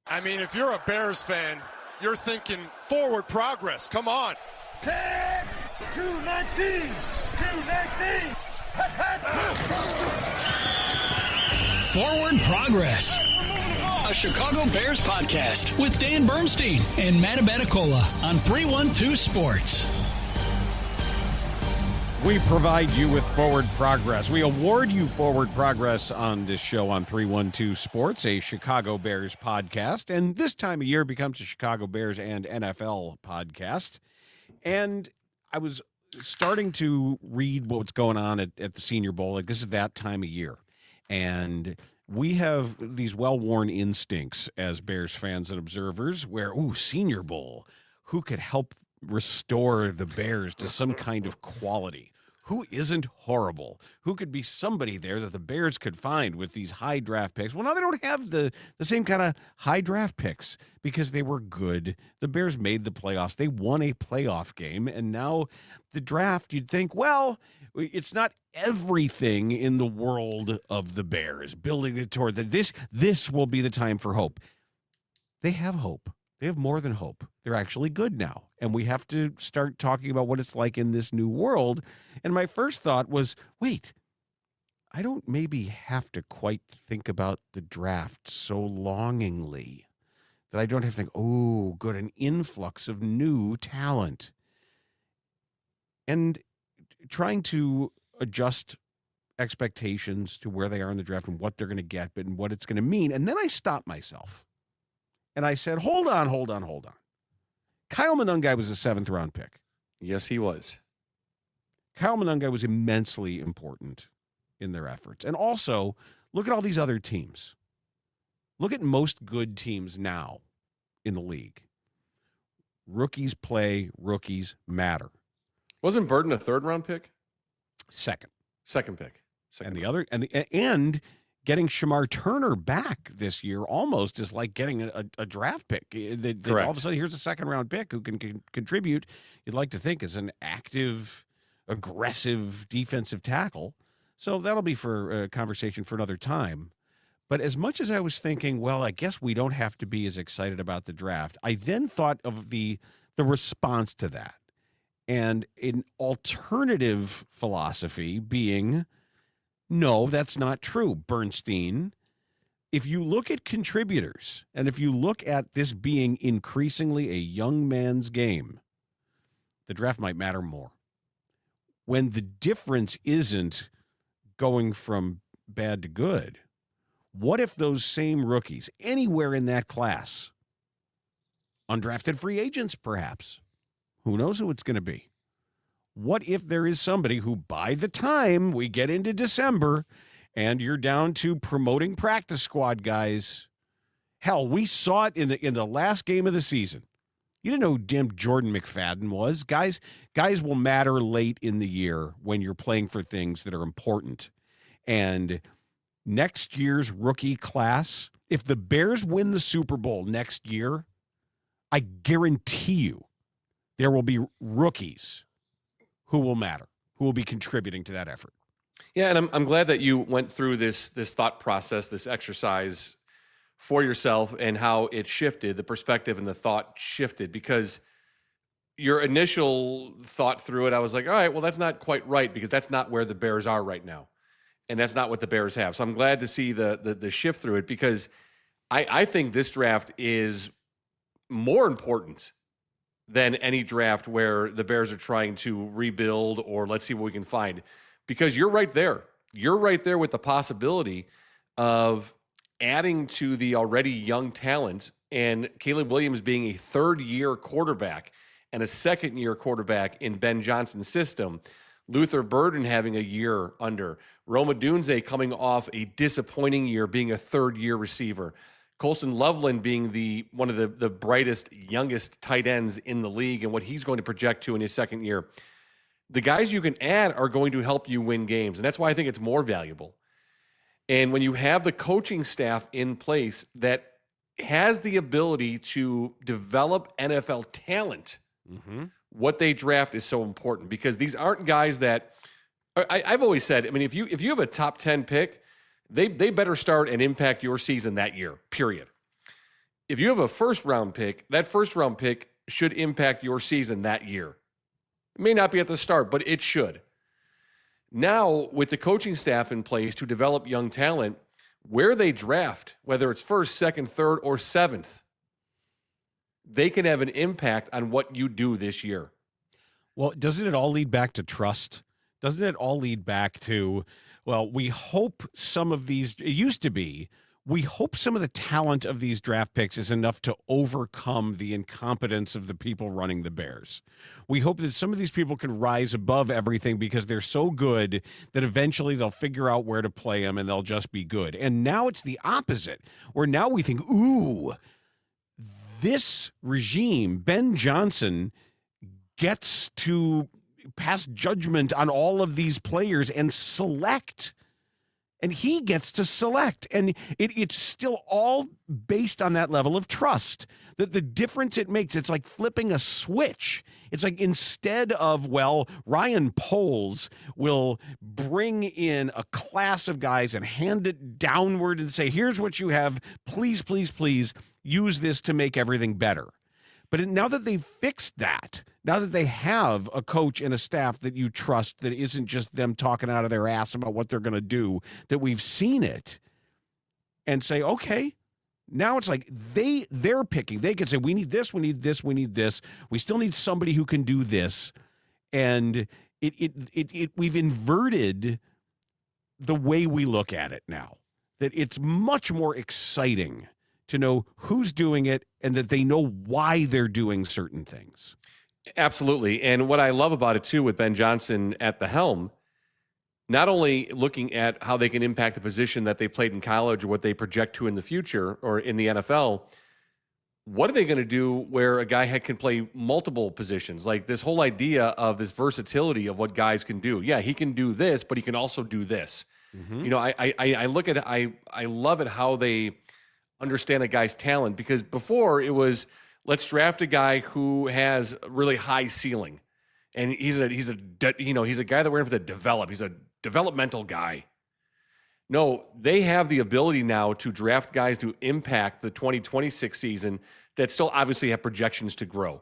I mean, if you're a Bears fan, you're thinking forward progress. Come on. 10, 219, 219. Forward Progress, a Chicago Bears podcast with Dan Bernstein and Matt Abaticola on 312 Sports. We provide you with Forward Progress. We award you Forward Progress on this show on 312 Sports, a Chicago Bears podcast. And this time of year becomes a Chicago Bears and NFL podcast. And I was starting to read what's going on at the Senior Bowl. Like, this is that time of year. And we have these well-worn instincts as Bears fans and observers where, Senior Bowl, who could help restore the Bears to some kind of quality? Who isn't horrible? Who could be somebody there that the Bears could find with these high draft picks? Well, now they don't have the same kind of high draft picks because they were good. The Bears made the playoffs. They won a playoff game. And now the draft, you'd think, well, it's not everything in the world of the Bears building it toward that. This will be the time for hope. They have hope. They have more than hope. They're actually good now. And we have to start talking about what it's like in this new world. And my first thought was, wait, I don't maybe have to quite think about the draft so longingly that I don't have to think, oh, good, an influx of new talent. And trying to adjust expectations to where they are in the draft and what they're going to get, but and what it's going to mean. And then I stopped myself. And I said, hold on. Kyle Monangai was a 7th-round pick. Yes, he was. Kyle Monangai was immensely important in their efforts. And also, look at all these other teams. Look at most good teams now in the league. Rookies play, rookies matter. Wasn't Burden a 3rd-round pick? Second pick. And getting Shamar Turner back this year almost is like getting a draft pick. All of a sudden, here's a 2nd-round pick who can contribute, you'd like to think, as an active, aggressive defensive tackle. So that'll be for a conversation for another time. But as much as I was thinking, well, I guess we don't have to be as excited about the draft, I then thought of the response to that. And an alternative philosophy being, no, that's not true, Bernstein. If you look at contributors, and if you look at this being increasingly a young man's game, the draft might matter more. When the difference isn't going from bad to good, what if those same rookies, anywhere in that class, undrafted free agents perhaps, who knows who it's going to be? What if there is somebody who, by the time we get into December and you're down to promoting practice squad guys, hell, we saw it in the last game of the season. You didn't know who damn Jordan McFadden was. Guys will matter late in the year when you're playing for things that are important. And next year's rookie class, if the Bears win the Super Bowl next year, I guarantee you there will be rookies who will matter, who will be contributing to that effort. Yeah, and I'm glad that you went through this thought process, this exercise for yourself and how it shifted, the perspective and the thought shifted, because your initial thought through it, I was like, all right, well, that's not quite right because that's not where the Bears are right now. And that's not what the Bears have. So I'm glad to see the shift through it because I think this draft is more important than any draft where the Bears are trying to rebuild or let's see what we can find. Because you're right there. You're right there with the possibility of adding to the already young talent and Caleb Williams being a 3rd-year quarterback and a 2nd-year quarterback in Ben Johnson's system. Luther Burden having a year under. Roma Dunze coming off a disappointing year being a 3rd-year receiver. Colson Loveland being one of the brightest, youngest tight ends in the league and what he's going to project to in his 2nd year. The guys you can add are going to help you win games, and that's why I think it's more valuable. And when you have the coaching staff in place that has the ability to develop NFL talent, what they draft is so important because these aren't guys that I've always said, I mean, if you have a top 10 pick, they better start and impact your season that year, period. if you have a first-round pick, that first-round pick should impact your season that year. It may not be at the start, but it should. Now, with the coaching staff in place to develop young talent, where they draft, whether it's first, second, third, or seventh, they can have an impact on what you do this year. Well, doesn't it all lead back to trust? Doesn't it all lead back to, well, we hope some of these, it used to be, we hope some of the talent of these draft picks is enough to overcome the incompetence of the people running the Bears. We hope that some of these people can rise above everything because they're so good that eventually they'll figure out where to play them and they'll just be good. And now it's the opposite, where now we think, ooh, this regime, Ben Johnson, gets to pass judgment on all of these players and select. And he gets to select. And it's still all based on that level of trust. That the difference it makes, it's like flipping a switch. It's like instead of, well, Ryan Poles will bring in a class of guys and hand it downward and say, here's what you have. Please, please, please use this to make everything better. But now that they've fixed that, now that they have a coach and a staff that you trust, that isn't just them talking out of their ass about what they're going to do, that we've seen it and say, okay, now it's like they're picking. They can say, we need this, we need this, we need this. We still need somebody who can do this. And we've inverted the way we look at it now, that it's much more exciting to know who's doing it and that they know why they're doing certain things. Absolutely. And what I love about it too, with Ben Johnson at the helm, not only looking at how they can impact the position that they played in college or what they project to in the future or in the NFL, what are they going to do where a guy can play multiple positions? Like this whole idea of this versatility of what guys can do. Yeah, he can do this, but he can also do this. Mm-hmm. You know, I look at it, I love it how they understand a guy's talent, because before it was, let's draft a guy who has a really high ceiling, and he's a guy that we're going to develop. He's a developmental guy. No, they have the ability now to draft guys to impact the 2026 season that still obviously have projections to grow,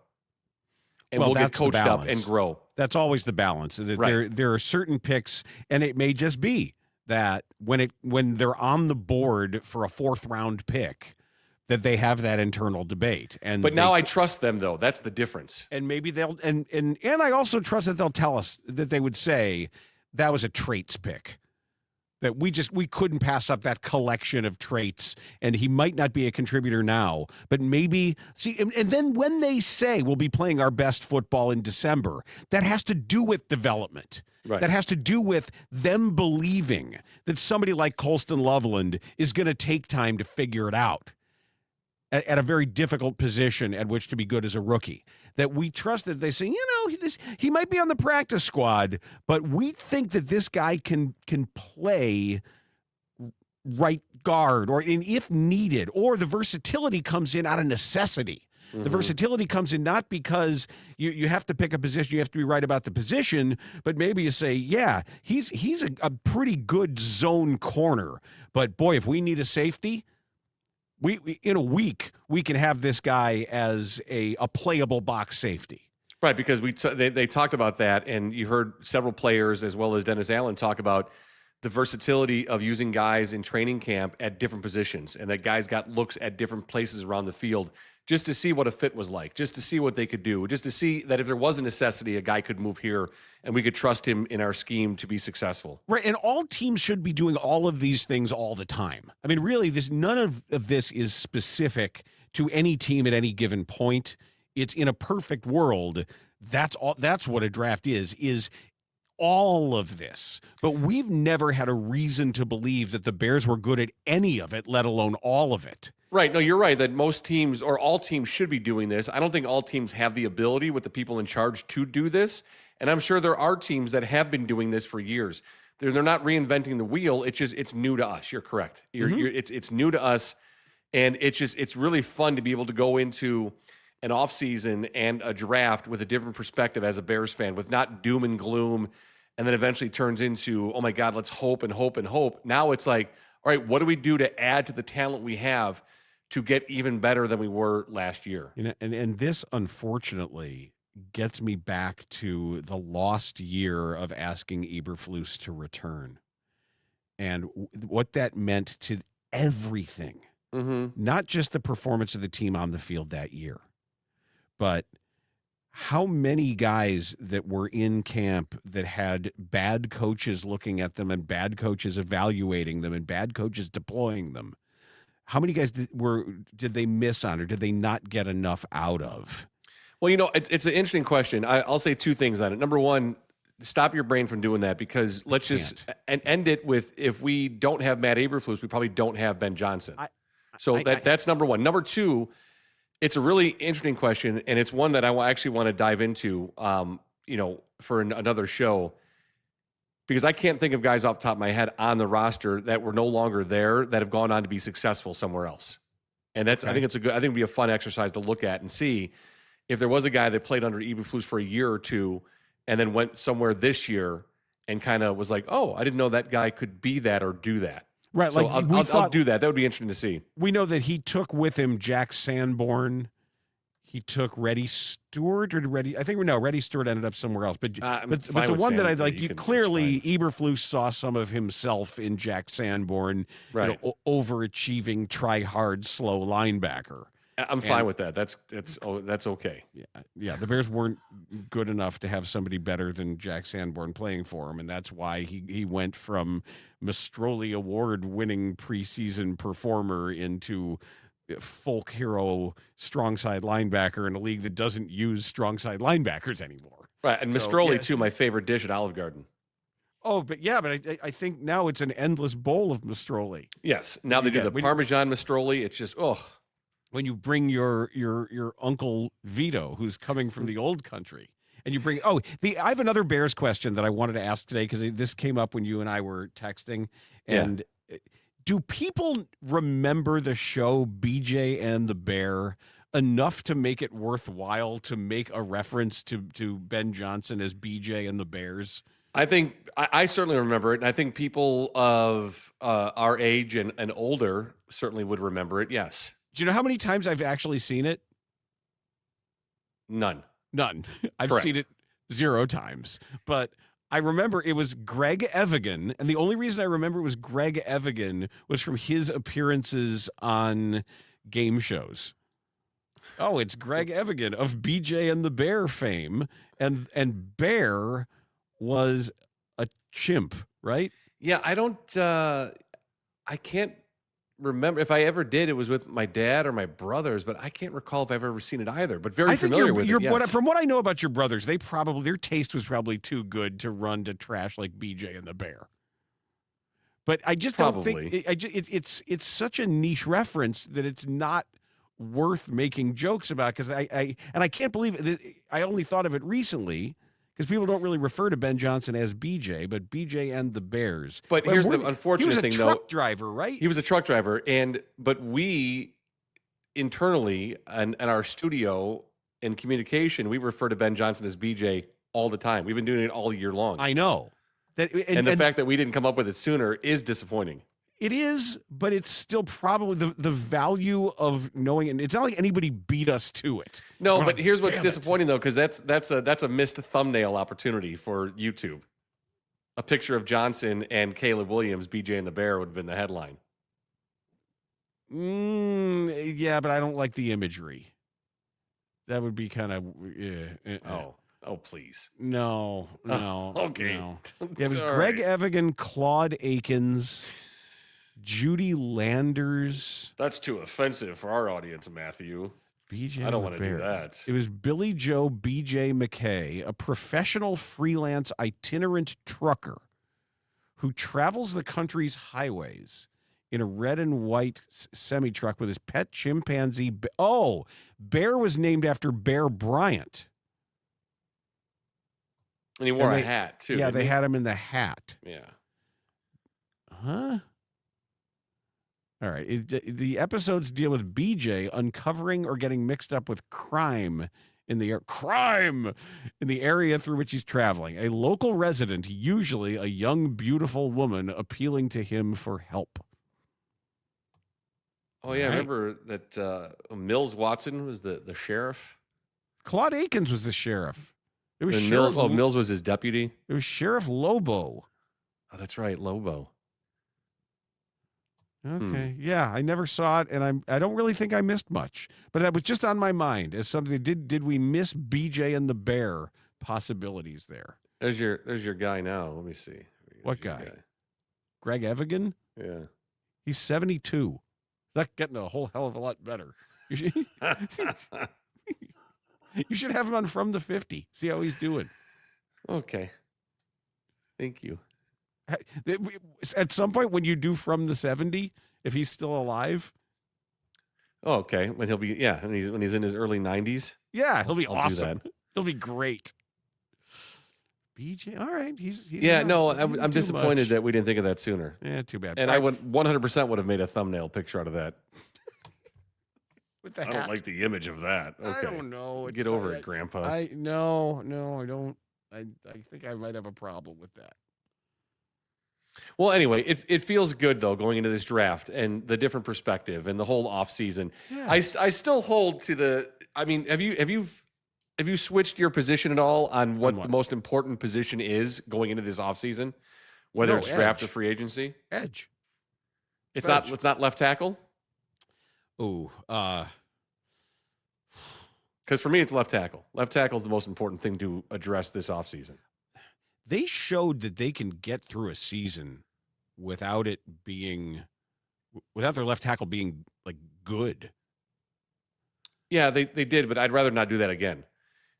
and will get coached up and grow. That's always the balance. That right. There are certain picks, and it may just be that when they're on the board for a 4th round pick, that they have that internal debate. But now I trust them, though. That's the difference. And maybe they'll and I also trust that they'll tell us, that they would say that was a traits pick, that we couldn't pass up that collection of traits, and he might not be a contributor now, but maybe see. And then when they say we'll be playing our best football in December, that has to do with development. Right. That has to do with them believing that somebody like Colston Loveland is going to take time to figure it out at a very difficult position at which to be good as a rookie. That we trust that they say, he might be on the practice squad, but we think that this guy can play right guard, or if needed, or the versatility comes in out of necessity. Mm-hmm. The versatility comes in not because you have to pick a position, you have to be right about the position, but maybe you say, yeah, he's a pretty good zone corner, but boy, if we need a safety, we in a week we can have this guy as a playable box safety. Right, because they talked about that, and you heard several players as well as Dennis Allen talk about the versatility of using guys in training camp at different positions, and that guys got looks at different places around the field just to see what a fit was like, just to see what they could do, just to see that if there was a necessity, a guy could move here and we could trust him in our scheme to be successful. Right, and all teams should be doing all of these things all the time. I mean, really, none of this is specific to any team at any given point. It's in a perfect world. That's what a draft is all of this. But we've never had a reason to believe that the Bears were good at any of it, let alone all of it. Right. No, you're right that most teams or all teams should be doing this. I don't think all teams have the ability with the people in charge to do this. And I'm sure there are teams that have been doing this for years. They're not reinventing the wheel. It's new to us. You're correct. It's new to us. And it's really fun to be able to go into an offseason and a draft with a different perspective as a Bears fan, with not doom and gloom, and then eventually turns into, oh my God, let's hope and hope and hope. Now it's like, all right, what do we do to add to the talent we have to get even better than we were last year. And this, unfortunately, gets me back to the lost year of asking Eberflus to return and what that meant to everything, not just the performance of the team on the field that year, but how many guys that were in camp that had bad coaches looking at them and bad coaches evaluating them and bad coaches deploying them. How many guys did they miss on, or did they not get enough out of? Well, it's an interesting question. I'll say two things on it. Number one, stop your brain from doing that, because let's just end it with, if we don't have Matt Eberflus, we probably don't have Ben Johnson. That's number one. Number two, it's a really interesting question, and it's one that I actually want to dive into, for another show, because I can't think of guys off the top of my head on the roster that were no longer there that have gone on to be successful somewhere else. And I think it'd be a fun exercise to look at and see if there was a guy that played under Eberflus for a year or two and then went somewhere this year and kind of was like, oh, I didn't know that guy could be that or do that. Right. So I'll do that. That would be interesting to see. We know that he took with him Jack Sanborn. He took Reddy Stewart, Reddy Stewart ended up somewhere else. But the one that I like, clearly Eberflus saw some of himself in Jack Sanborn, right? Overachieving, try hard, slow linebacker. I'm fine with that. That's okay. Yeah. The Bears weren't good enough to have somebody better than Jack Sanborn playing for him, and that's why he went from Mastroli Award-winning preseason performer into folk hero strong side linebacker in a league that doesn't use strong side linebackers anymore. Right, and Mastroli too, my favorite dish at Olive Garden. Oh, but I think now it's an endless bowl of Mastroli. Yes, now they do the Parmesan Mastroli. It's just when you bring your Uncle Vito, who's coming from the old country, and you bring I have another Bears question that I wanted to ask today, because this came up when you and I were texting. And do people remember the show BJ and the Bear enough to make it worthwhile to make a reference to Ben Johnson as BJ and the Bears? I think I certainly remember it, and I think people of our age and older certainly would remember it. Yes. Do you know how many times I've actually seen it? None. I've Correct. seen it 0 times. But I remember it was Greg Evigan, and the only reason I remember it was Greg Evigan was from his appearances on game shows. Oh, it's Greg Evigan of BJ and the Bear fame, and Bear was a chimp, right? Yeah, I can't remember if I ever did. It was with my dad or my brothers, but I can't recall if I've ever seen it either. But very familiar with it. Yes. From what I know about your brothers, their taste was probably too good to run to trash like BJ and the Bear. But I just don't think it's such a niche reference that it's not worth making jokes about. Because I can't believe it. I only thought of it recently, because people don't really refer to Ben Johnson as BJ, but BJ and the Bears. But here's the unfortunate thing, though. He was a truck driver, right? He was a truck driver, but we internally and our studio in communication, we refer to Ben Johnson as BJ all the time. We've been doing it all year long. I know. And the fact that we didn't come up with it sooner is disappointing. It is, but it's still probably the value of knowing it. It's not like anybody beat us to it. No, but here's what's disappointing, though, because that's a missed thumbnail opportunity for YouTube. A picture of Johnson and Caleb Williams, BJ and the Bear, would have been the headline. Yeah, but I don't like the imagery. That would be kind of Oh, please. No. Okay. No. Yeah, it was Greg Evigan, Claude Akins, Judy Landers. That's too offensive for our audience, Matthew. BJ, I don't want to do that. It was Billy Joe B.J. McKay, a professional freelance itinerant trucker who travels the country's highways in a red and white semi-truck with his pet chimpanzee. Bear was named after Bear Bryant. And he wore a hat, too. Yeah, they had him in the hat. Yeah. Huh? All right. The episodes deal with BJ uncovering or getting mixed up with crime in the area through which he's traveling. A local resident, usually a young, beautiful woman, appealing to him for help. Oh yeah, I Right. remember that Mills Watson was the sheriff. Claude Akins was the sheriff. It was And Sheriff. Mills was his deputy. It was Sheriff Lobo. Oh, that's right, Lobo. Okay. Yeah, I never saw it, and I don't really think I missed much. But that was just on my mind as something. Did we miss BJ and the Bear possibilities there? There's your guy now. Let me see. What guy? Greg Evigan? Yeah. He's 72. That's getting a whole hell of a lot better. You should have him on From the 50. See how he's doing. Okay. Thank you. At some point when you do From the 70, if he's still alive. Oh, okay. When he'll be when he's in his early 90s. Yeah, he'll be I'll do awesome. that. He'll be great. BJ, all right. He's Yeah, not- no, he didn't I'm do disappointed much. that we didn't think of that sooner. Yeah, too bad. And I would 100% would have made a thumbnail picture out of that. With the I hat. don't like the image of that. Okay. I don't know. Get over it, Grandpa. No, I don't. I think I might have a problem with that. Well, anyway, it feels good though going into this draft and the different perspective and the whole offseason. Yeah. I still hold to the. I mean, have you switched your position at all on what what? the most important position is going into this offseason, whether No, it's draft or edge. free agency? Edge. It's Edge. not. It's not left tackle. Oh, Because for me, it's left tackle. Left tackle is the most important thing to address this offseason. they showed that they can get through a season without their left tackle being like good. Yeah, they did, but I'd rather not do that again.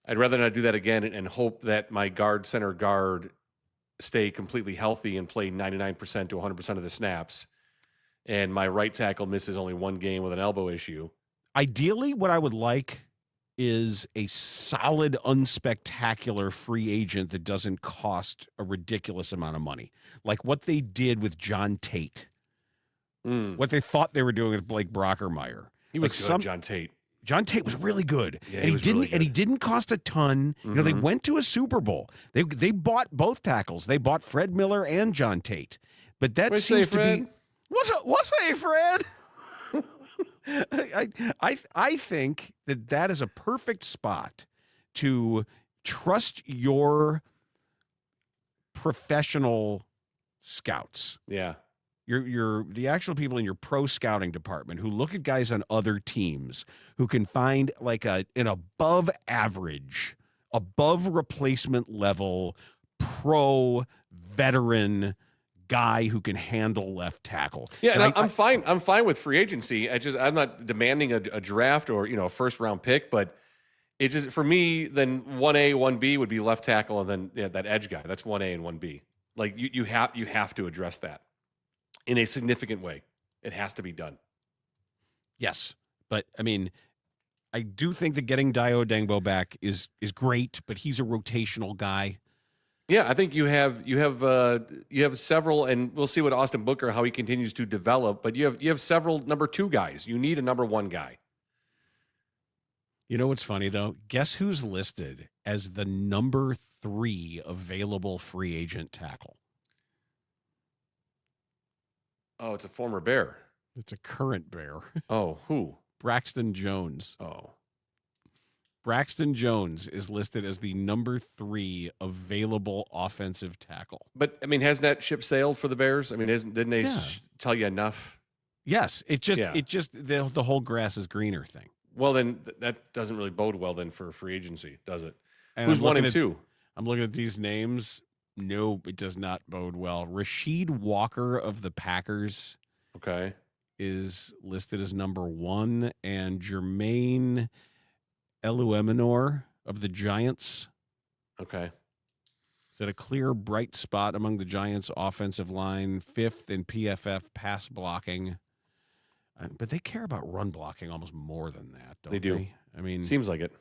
I'd rather not do that again and hope that my center guard stay completely healthy and play 99% to 100% of the snaps, and my right tackle misses only one game with an elbow issue. Ideally, what I would like is a solid, unspectacular free agent that doesn't cost a ridiculous amount of money. Like what they did with John Tate. What they thought they were doing with Blake Brockermeyer. He was Like good, John Tate. John Tate was really good. Yeah, and he was didn't really good. and he didn't cost a ton. You know, they went to a Super Bowl. They bought both tackles. They bought Fred Miller and John Tate. But that What'd seems you say, to be what's a Fred? I think that is a perfect spot to trust your professional scouts. Yeah. You're the actual people in your pro scouting department who look at guys on other teams who can find like an above average, above replacement level pro veteran guy who can handle left tackle. Yeah, and And I'm fine. I'm fine with free agency. I'm not demanding a draft or a first round pick, but it just for me then 1A, 1B would be left tackle, and then that edge guy. That's 1A and 1B. Like you have to address that in a significant way. It has to be done. Yes, but I mean, I do think that getting Dio Dengbo back is great, but he's a rotational guy. Yeah, I think you have several, and we'll see what Austin Booker how he continues to develop. But you have several number 2 guys. You need a number 1 guy. You know what's funny though? Guess who's listed as the number 3 available free agent tackle? Oh, it's a former Bear. It's a current Bear. Oh, who? Braxton Jones. Oh, Braxton Jones is listed as the number 3 available offensive tackle. but I mean, hasn't that ship sailed for the Bears? I mean, didn't they Yeah. tell you enough? Yes, the whole grass is greener thing. Well, then that doesn't really bode well then for free agency, does it? And Who's I'm 1 looking and 2? I'm looking at these names. No, it does not bode well. Rasheed Walker of the Packers Okay. is listed as number 1, and Jermaine Elueminor of the Giants. Okay. Is that a clear bright spot among the Giants' offensive line, 5th in PFF pass blocking? But they care about run blocking almost more than that, don't they? They do. I mean, Seems like it.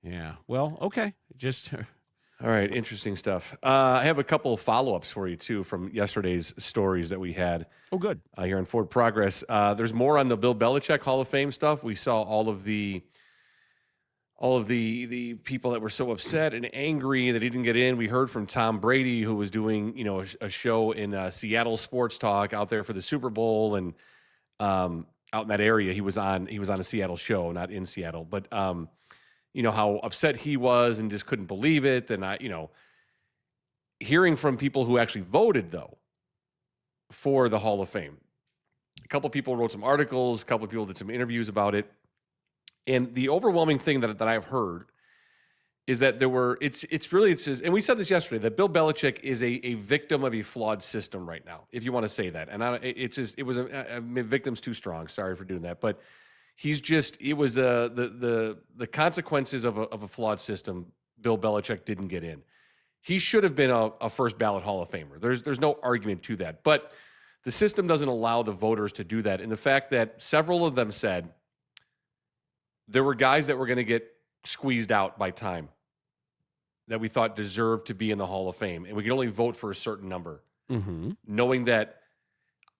yeah. Well, okay. Just All right, interesting stuff. I have a couple of follow-ups for you too from yesterday's stories that we had. oh, good. Here on Forward Progress. There's more on the Bill Belichick Hall of Fame stuff. We saw all of the people that were so upset and angry that he didn't get in. We heard from Tom Brady, who was doing a show in Seattle Sports Talk out there for the Super Bowl, and out in that area. He was on a Seattle show, not in Seattle, but how upset he was and just couldn't believe it. And hearing from people who actually voted though for the Hall of Fame, a couple people wrote some articles, a couple people did some interviews about it. And the overwhelming thing that I've heard is that and we said this yesterday, that Bill Belichick is a victim of a flawed system right now, if you want to say that. And victim's too strong. Sorry for doing that. But it was the consequences of a flawed system. Bill Belichick didn't get in. He should have been a first ballot Hall of Famer. There's no argument to that. But the system doesn't allow the voters to do that. And the fact that several of them said there were guys that were going to get squeezed out by time that we thought deserved to be in the Hall of Fame, and we could only vote for a certain number. Mm-hmm. Knowing that,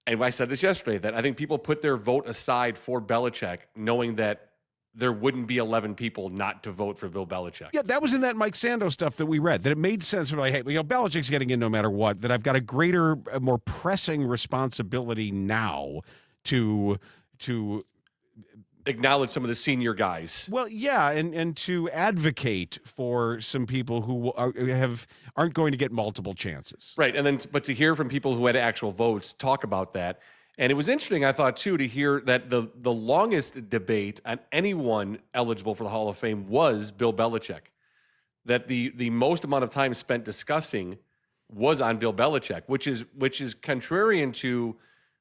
and I said this yesterday, that I think people put their vote aside for Belichick, knowing that there wouldn't be 11 people not to vote for Bill Belichick. Yeah, that was in that Mike Sando stuff that we read, that it made sense. We're like, hey, Belichick's getting in no matter what, that I've got a more pressing responsibility now to acknowledge some of the senior guys. Well, yeah, and to advocate for some people who aren't going to get multiple chances. Right, but to hear from people who had actual votes talk about that. And it was interesting, I thought, too, to hear that the longest debate on anyone eligible for the Hall of Fame was Bill Belichick. That the most amount of time spent discussing was on Bill Belichick, which is contrarian to,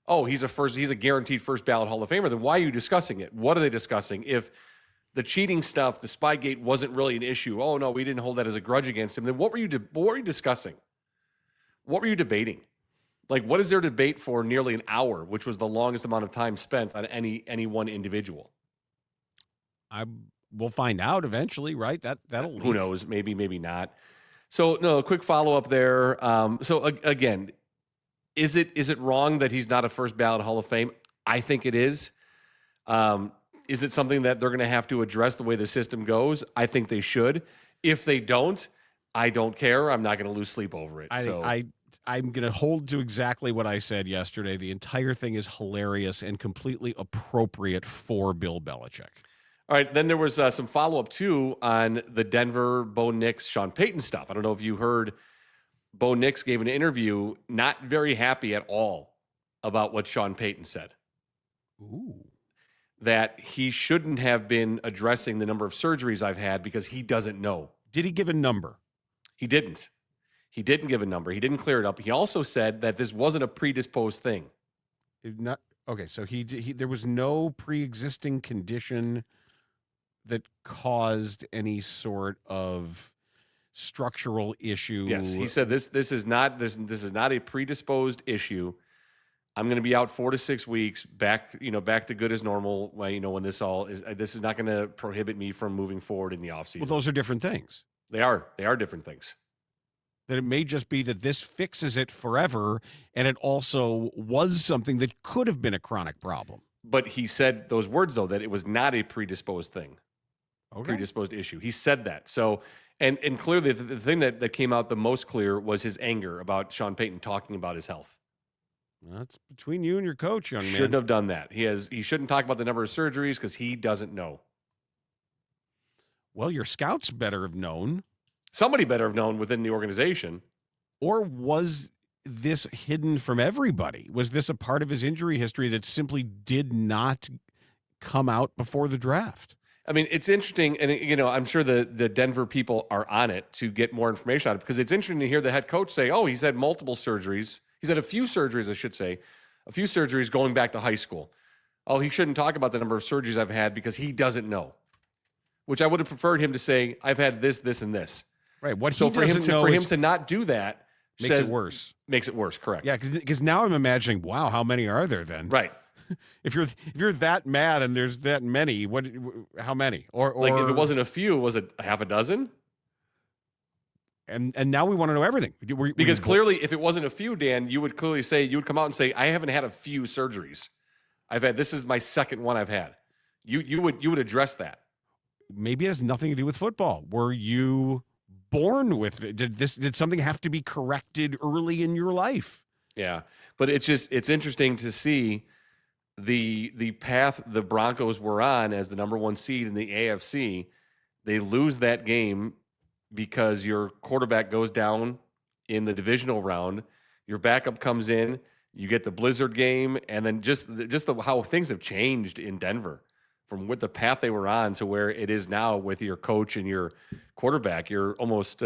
oh, he's a guaranteed first ballot Hall of Famer. Then why are you discussing it? What are they discussing? If the cheating stuff, the Spygate wasn't really an issue, oh no, we didn't hold that as a grudge against him, then what were you discussing? What were you debating? Like, what is their debate for nearly an hour, which was the longest amount of time spent on any one individual? We'll find out eventually, right? That'll who knows? Maybe not. So no, a quick follow up there. Again, is it wrong that he's not a first ballot Hall of Fame? I think it is. Is it something that they're going to have to address the way the system goes? I think they should. If they don't, I don't care. I'm not going to lose sleep over it. I'm going to hold to exactly what I said yesterday. The entire thing is hilarious and completely appropriate for Bill Belichick. All right, then there was some follow-up, too, on the Denver, Bo Nix, Sean Payton stuff. I don't know if you heard Bo Nix gave an interview not very happy at all about what Sean Payton said. Ooh. That he shouldn't have been addressing the number of surgeries I've had because he doesn't know. Did he give a number? He didn't. He didn't give a number. He didn't clear it up. He also said that this wasn't a predisposed thing. So there was no pre-existing condition that caused any sort of structural issue. Yes, he said this is not a predisposed issue. I'm going to be out 4 to 6 weeks, back to good as normal. When this is not going to prohibit me from moving forward in the offseason. Well, those are different things. They are different things. That it may just be that this fixes it forever, and it also was something that could have been a chronic problem. But he said those words, though, that it was not a predisposed thing, predisposed issue. He said that. So, and clearly the thing that came out the most clear was his anger about Sean Payton talking about his health. That's between you and your coach, young man. Shouldn't have done that. He shouldn't talk about the number of surgeries because he doesn't know. Well, your scouts better have known. Somebody better have known within the organization. Or was this hidden from everybody? Was this a part of his injury history that simply did not come out before the draft? I mean, it's interesting, and I'm sure the Denver people are on it to get more information on it, because it's interesting to hear the head coach say, oh, he's had multiple surgeries. He's had a few surgeries, I should say, a few surgeries going back to high school. Oh, he shouldn't talk about the number of surgeries I've had because he doesn't know, which I would have preferred him to say, I've had this, this, and this. Right. What so he for him doesn't know for him to not do that makes it worse. Makes it worse. Correct. Yeah, because now I'm imagining, wow, how many are there then? Right. If you're that mad and there's that many, how many? Or like if it wasn't a few, was it half a dozen? And now we want to know everything. Because clearly, if it wasn't a few, Dan, you would come out and say, I haven't had a few surgeries. This is my second one I've had. You would address that. Maybe it has nothing to do with football. Were you born with it? Did something have to be corrected early in your life? Yeah. But it's interesting to see the path the Broncos were on as the number 1 seed in the AFC, they lose that game because your quarterback goes down in the divisional round. Your backup comes in, you get the blizzard game, and then just how things have changed in Denver from what the path they were on to where it is now with your coach and your quarterback. You're almost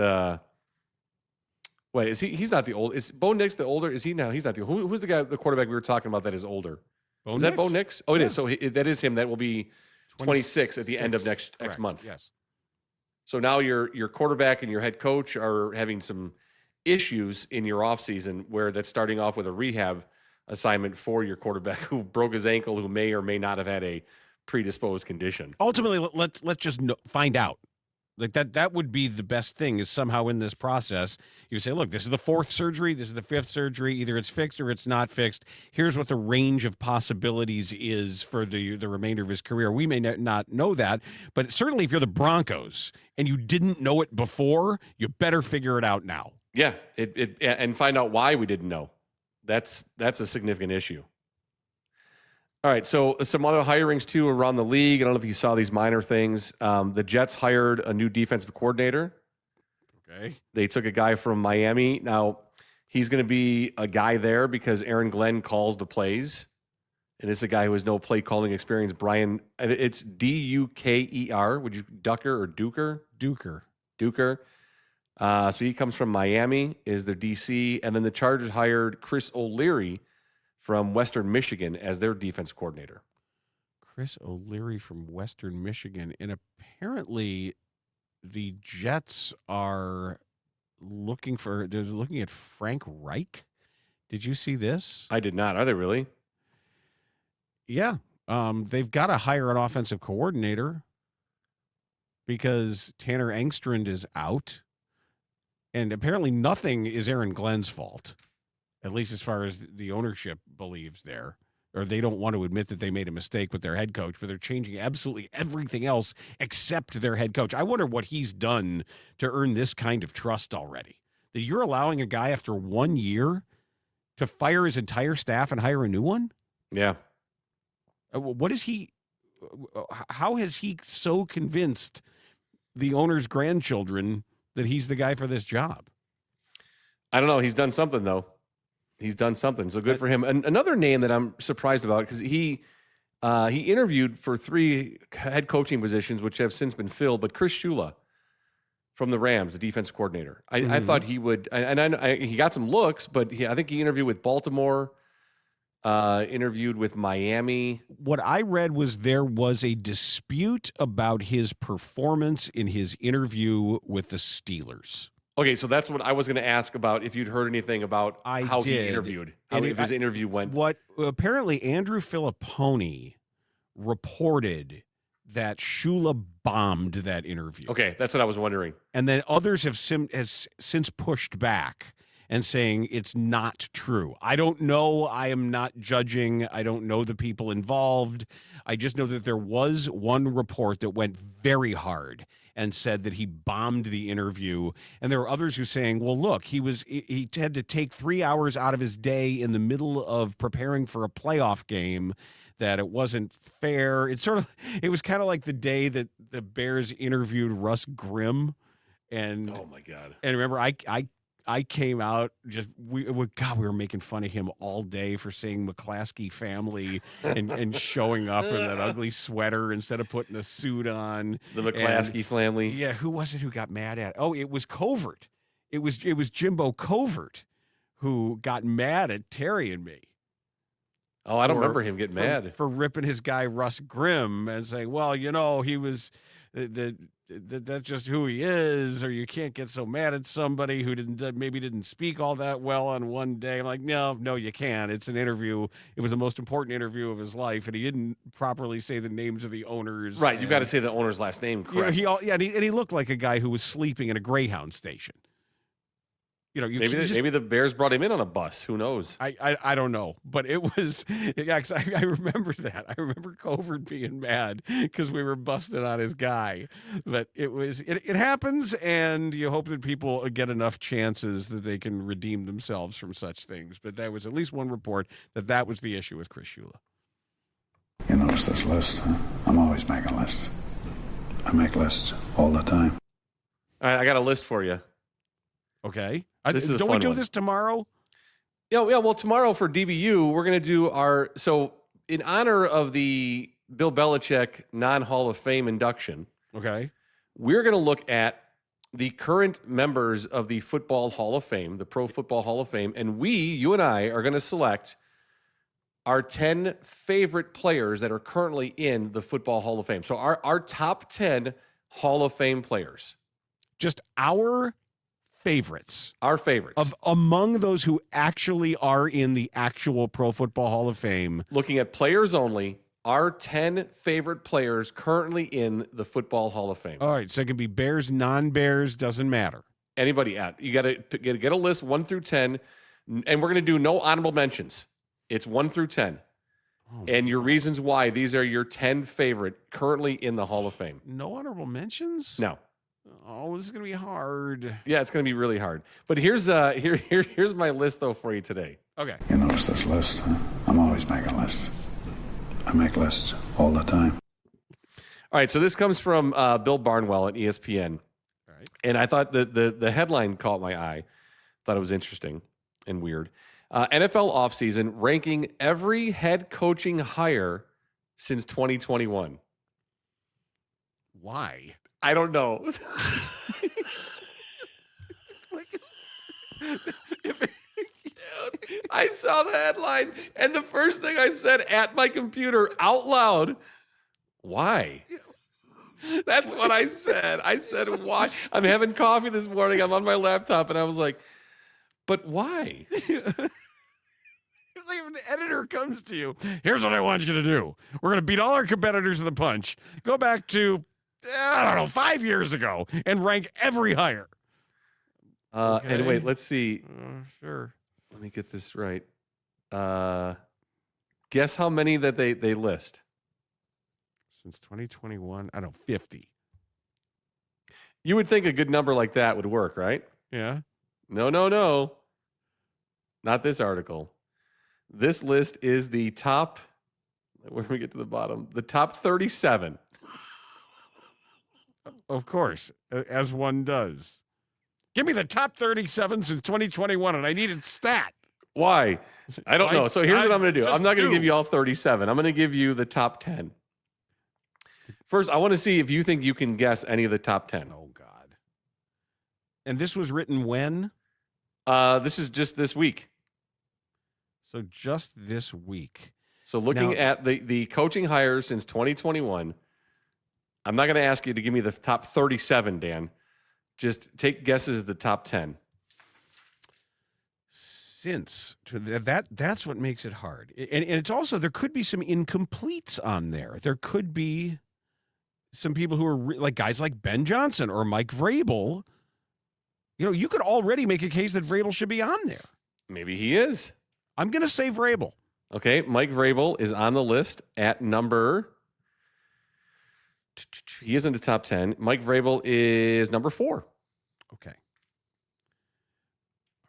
wait, is he's not the old, is Bo Nix the older? Is he now? He's not the who's the guy, the quarterback we were talking about that is older? Is that Bo Nix? Oh, it is. So that is him. That will be 26 at the end of next month. Yes. So now your quarterback and your head coach are having some issues in your offseason where that's starting off with a rehab assignment for your quarterback who broke his ankle, who may or may not have had a predisposed condition. Ultimately, let's just find out. Like that would be the best thing, is somehow in this process you say, look, this is the 4th surgery, this is the 5th surgery, either it's fixed or it's not fixed. Here's what the range of possibilities is for the remainder of his career. We may not know that, but certainly if you're the Broncos and you didn't know it before, you better figure it out now. Yeah, and find out why we didn't know. That's a significant issue. All right, so some other hirings, too, around the league. I don't know if you saw these minor things. The Jets hired a new defensive coordinator. Okay. They took a guy from Miami. Now, he's going to be a guy there because Aaron Glenn calls the plays. And it's a guy who has no play calling experience. Brian, it's Duker. Would you Ducker or Duker? Duker. So he comes from Miami, is their DC. And then the Chargers hired Chris O'Leary from Western Michigan as their defense coordinator. Chris O'Leary from Western Michigan. And apparently the Jets are looking at Frank Reich. Did you see this? I did not. Are they really? Yeah. They've got to hire an offensive coordinator because Tanner Engstrand is out. And apparently nothing is Aaron Glenn's fault, at least as far as the ownership believes there, or they don't want to admit that they made a mistake with their head coach, but they're changing absolutely everything else except their head coach. I wonder what he's done to earn this kind of trust already, that you're allowing a guy after 1 year to fire his entire staff and hire a new one. Yeah. What is he, how has he so convinced the owner's grandchildren that he's the guy for this job? I don't know. He's done something, though. He's done something. So good for him. And another name that I'm surprised about, because he interviewed for 3 head coaching positions, which have since been filled, but Chris Shula from the Rams, the defensive coordinator. I thought he would, and he got some looks, but I think he interviewed with Baltimore, interviewed with Miami. What I read was there was a dispute about his performance in his interview with the Steelers. Okay, so that's what I was going to ask about, if you'd heard anything about how he interviewed, if his interview went. What apparently Andrew Filipponi reported that Shula bombed that interview. Okay, that's what I was wondering. And then others have since pushed back and saying it's not true. I don't know. I am not judging. I don't know the people involved. I just know that there was one report that went very hard and said that he bombed the interview. And there were others who saying, well, look, he had to take 3 hours out of his day in the middle of preparing for a playoff game, that it wasn't fair. It was kind of like the day that the Bears interviewed Russ Grimm. And oh my God. And remember, I came out we were making fun of him all day for saying McClaskey family and showing up in that ugly sweater instead of putting a suit on. The McClaskey family. Yeah, who was it who got mad at? Oh, it was Covert. It was Jimbo Covert who got mad at Terry and me. Oh, I don't remember him getting mad for ripping his guy Russ Grimm and saying, well, he was that's just who he is, or you can't get so mad at somebody who maybe didn't speak all that well on one day. I'm like, no, you can't. It's an interview. It was the most important interview of his life, and he didn't properly say the names of the owners. Right, you got to say the owner's last name correct. And he looked like a guy who was sleeping in a Greyhound station. Maybe the Bears brought him in on a bus. Who knows? I don't know, but it was. Yeah, I remember that. I remember Covert being mad because we were busted on his guy. But it happens, and you hope that people get enough chances that they can redeem themselves from such things. But there was at least one report that was the issue with Chris Shula. You notice this list, huh? I'm always making lists. I make lists all the time. All right, I got a list for you. Okay. This is a Don't we fun do one. this tomorrow? Yeah. Well, tomorrow for DBU, we're going to do so in honor of the Bill Belichick non-Hall of Fame induction, Okay. we're going to look at the current members of the Football Hall of Fame, the Pro Football Hall of Fame, and you and I are going to select our 10 favorite players that are currently in the Football Hall of Fame. So our top 10 Hall of Fame players. Just our favorites. Our favorites. Of among those who actually are in the actual Pro Football Hall of Fame. Looking at players only, our 10 favorite players currently in the Football Hall of Fame. All right, so it can be Bears, non-Bears, doesn't matter. Anybody at. You got to get a list 1 through 10, and we're going to do no honorable mentions. It's 1 through 10. And your reasons why these are your 10 favorite currently in the Hall of Fame. No honorable mentions? No. Oh, this is going to be hard. Yeah, it's going to be really hard. But here's my list, though, for you today. Okay. You notice this list, huh? I'm always making lists. I make lists all the time. All right, so this comes from Bill Barnwell at ESPN. All right. And I thought the headline caught my eye. Thought it was interesting and weird. NFL offseason ranking every head coaching hire since 2021. Why? I don't know. Dude, I saw the headline, and the first thing I said at my computer out loud, why? That's what I said. I said, why? I'm having coffee this morning. I'm on my laptop, and I was like, but why? If an editor comes to you, here's what I want you to do. We're going to beat all our competitors to the punch. Go back to, I don't know, 5 years ago and rank every hire. Okay. And wait, let's see. Sure. Let me get this right. Guess how many that they list? Since 2021, I don't know, 50. You would think a good number like that would work, right? Yeah. No. Not this article. This list is the top, where do we get to the bottom? The top 37. Of course, as one does. Give me the top 37 since 2021, and I need a stat. Why? I don't know. So here's what I'm going to do. I'm not going to give you all 37. I'm going to give you the top 10. First, I want to see if you think you can guess any of the top 10. Oh, God. And this was written when? This is just this week. So just this week. So looking at the coaching hires since 2021, I'm not going to ask you to give me the top 37, Dan. Just take guesses at the top 10. That's what makes it hard. And it's also, there could be some incompletes on there. There could be some people who are like guys like Ben Johnson or Mike Vrabel. You know, you could already make a case that Vrabel should be on there. Maybe he is. I'm going to say Vrabel. Okay, Mike Vrabel is on the list at number. He is in the top 10. Mike Vrabel is number 4. Okay.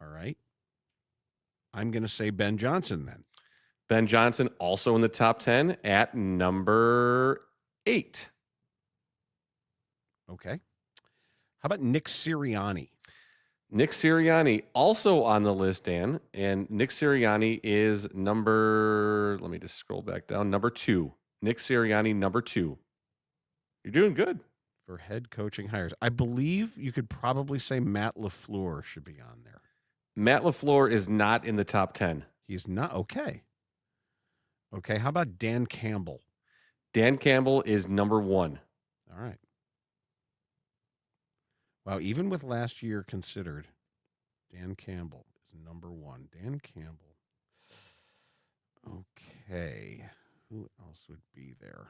All right. I'm going to say Ben Johnson then. Ben Johnson also in the top 10 at number 8. Okay. How about Nick Sirianni? Nick Sirianni also on the list, Dan. And Nick Sirianni is number, let me just scroll back down, number 2. Nick Sirianni, number 2. You're doing good. For head coaching hires. I believe you could probably say Matt LaFleur should be on there. Matt LaFleur is not in the top 10. He's not? Okay. Okay, how about Dan Campbell? Dan Campbell is number 1. All right. Wow, even with last year considered, Dan Campbell is number 1. Dan Campbell. Okay. Who else would be there?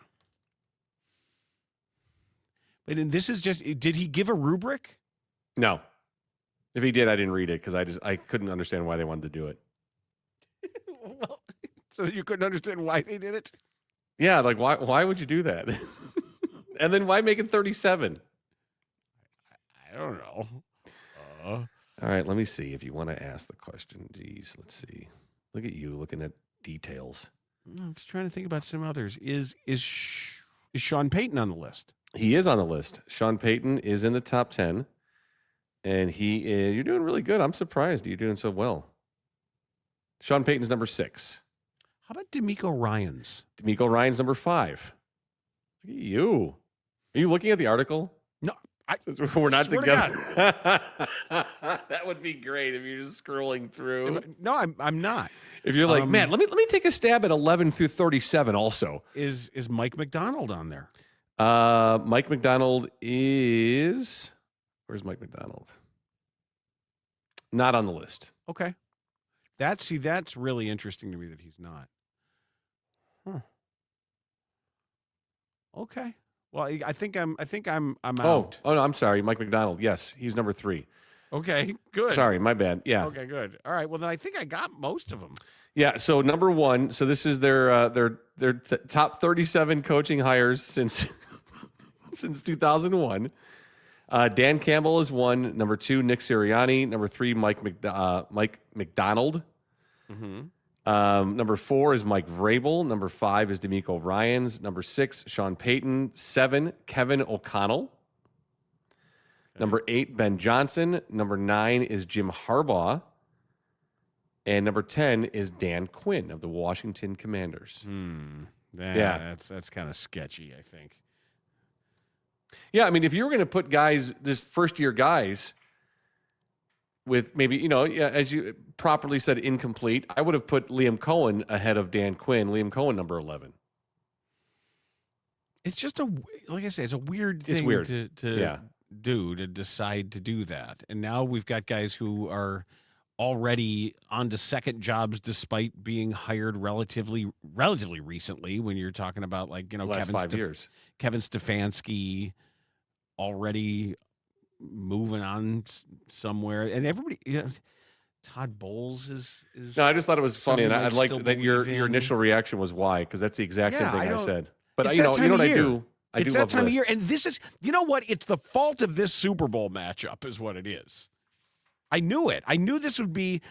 But this is just, did he give a rubric? No. If he did, I didn't read it because I couldn't understand why they wanted to do it. Well, so you couldn't understand why they did it? Yeah, like why would you do that? And then why make it 37? I don't know. All right, let me see if you want to ask the question. Jeez, let's see. Look at you looking at details. I'm just trying to think about some others. Is Sean Payton on the list? He is on the list. Sean Payton is in the top 10, and you're doing really good. I'm surprised you're doing so well. Sean Payton's number 6. How about D'Amico Ryans? D'Amico Ryans number 5. Look at you. Are you looking at the article? No, Since we're not swear to together. That would be great if you're just scrolling through. No, I'm not. If you're like, man, let me take a stab at 11 through 37 also. Is Mike McDonald on there? Mike McDonald is... Where's Mike McDonald? Not on the list. Okay. That's really interesting to me that he's not. Huh. Okay. Well, I think I'm out. Oh no, I'm sorry. Mike McDonald. Yes, he's number 3. Okay, good. Sorry, my bad. Yeah. Okay, good. All right. Well, then I think I got most of them. Yeah. So number 1. So this is their top 37 coaching hires since 2001. Dan Campbell is 1. Number 2, Nick Sirianni. Number 3, Mike McDonald. Mm-hmm. Number 4 is Mike Vrabel. Number 5 is D'Amico Ryans. Number 6, Sean Payton. 7, Kevin O'Connell. Okay. Number 8, Ben Johnson. Number 9 is Jim Harbaugh. And number 10 is Dan Quinn of the Washington Commanders. Yeah, that's kind of sketchy, I think. Yeah, I mean, if you were going to put guys, this first-year guys, with maybe, as you properly said, incomplete, I would have put Liam Cohen ahead of Dan Quinn. Liam Cohen, number 11. It's just like I say, it's a weird thing to decide to do that. And now we've got guys who are already on to second jobs despite being hired relatively recently. When you're talking about last 5 years, Kevin Stefanski already moving on somewhere, and everybody, Todd Bowles is. No, I just thought it was funny, and I'd like that your in. initial reaction was why, because that's the exact same thing I said. But you know what I do. It's that love time lists. of year, and this is, you know what? It's the fault of this Super Bowl matchup, is what it is. I knew it. I knew this would be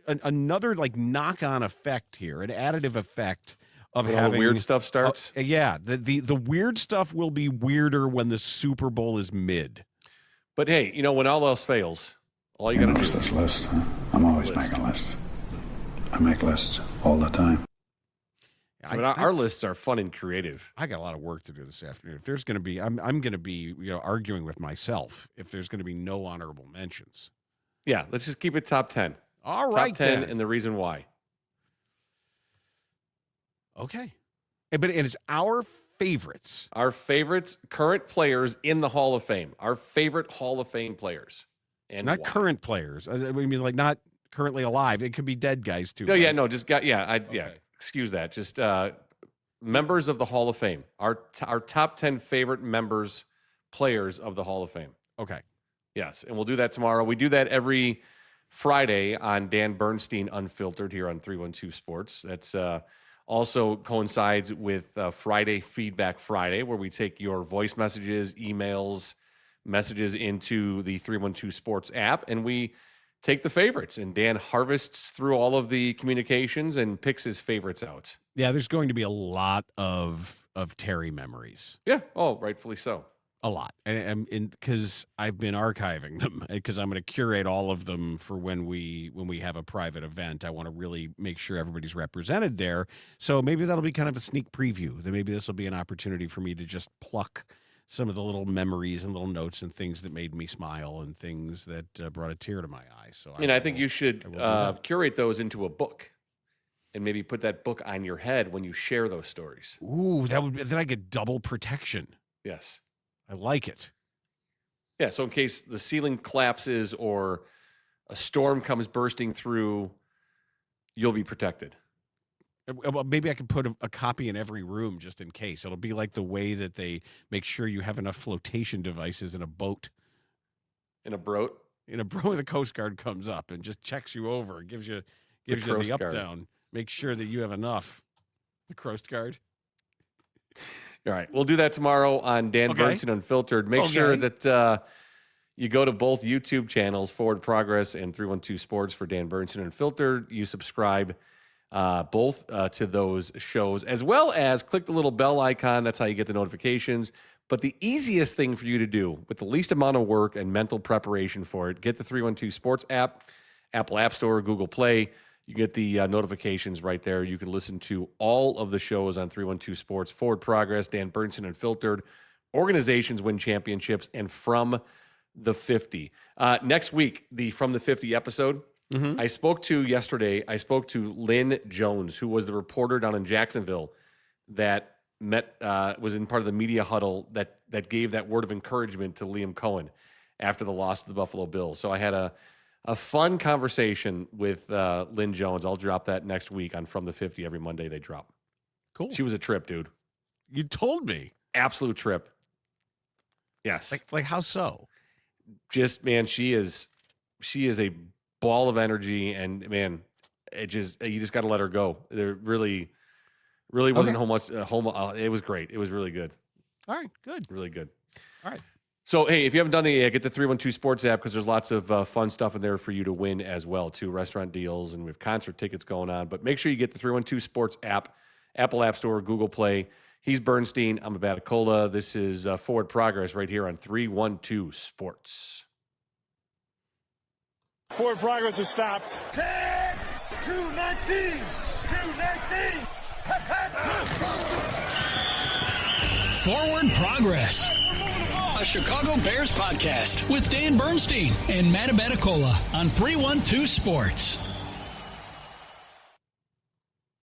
another knock-on effect here, an additive effect of when having all the weird stuff starts. The weird stuff will be weirder when the Super Bowl is mid. But hey, when all else fails, all you got to do is this list. Huh? I'm always making lists. I make lists all the time. So our lists are fun and creative. I got a lot of work to do this afternoon. If there's going to be, I'm going to be, arguing with myself if there's going to be no honorable mentions. Yeah, let's just keep it top 10. All right, top 10 then. and the reason why. Okay, but it is our favorites. Our favorites, current players in the Hall of Fame. Our favorite Hall of Fame players, and not why. Current players. I mean, not currently alive. It could be dead guys too. No, right? yeah, no, just got okay. Excuse that. Just members of the Hall of Fame. Our top 10 favorite players of the Hall of Fame. Okay. Yes, and we'll do that tomorrow. We do that every Friday on Dan Bernstein Unfiltered here on 312 Sports. That's also coincides with Friday Feedback Friday, where we take your voice messages, emails, messages into the 312 Sports app, and we take the favorites, and Dan harvests through all of the communications and picks his favorites out. Yeah, there's going to be a lot of Terry memories. Yeah. Oh, rightfully so. A lot. And because I've been archiving them, because I'm going to curate all of them for when we have a private event. I want to really make sure everybody's represented there. So maybe that'll be kind of a sneak preview. That maybe this will be an opportunity for me to just pluck some of the little memories and little notes and things that made me smile and things that brought a tear to my eye. So I think you should curate those into a book and maybe put that book on your head when you share those stories. Ooh, then I get double protection. Yes. I like it. Yeah, so in case the ceiling collapses or a storm comes bursting through, you'll be protected. Well, maybe I can put a copy in every room just in case. It'll be like the way that they make sure you have enough flotation devices in a boat. In a boat? In a boat, the Coast Guard comes up and just checks you over, gives you the up down. Make sure that you have enough. The Coast Guard. All right, we'll do that tomorrow on Dan Bernstein Unfiltered. Make sure that you go to both YouTube channels, Forward Progress and 312 Sports for Dan Bernstein Unfiltered. You subscribe both to those shows, as well as click the little bell icon. That's how you get the notifications. But the easiest thing for you to do with the least amount of work and mental preparation for it, get the 312 Sports app, Apple App Store, Google Play. You get the notifications right there. You can listen to all of the shows on 312 Sports, Forward Progress, Dan Bernstein Unfiltered, Organizations Win Championships, and From the 50. Next week, the From the 50 episode, I spoke to Lynn Jones, who was the reporter down in Jacksonville that was in part of the media huddle that gave that word of encouragement to Liam Cohen after the loss to the Buffalo Bills. So I had a fun conversation with Lynn Jones. I'll drop that next week on From the 50. Every Monday they drop. Cool. She was a trip, dude. You told me. Absolute trip. Yes. Like how so? Just, man, she is a ball of energy, and man, you just got to let her go. There really wasn't much. It was great. It was really good. All right, good. Really good. All right. So, hey, if you haven't done it yet, get the 312 Sports app because there's lots of fun stuff in there for you to win as well, too. Restaurant deals, and we have concert tickets going on. But make sure you get the 312 Sports app, Apple App Store, Google Play. He's Bernstein. I'm Abaticola. This is Forward Progress right here on 312 Sports. Forward Progress has stopped. 10, 219, 219. Forward Progress, a Chicago Bears podcast with Dan Bernstein and Matt Abaticola on 312 Sports.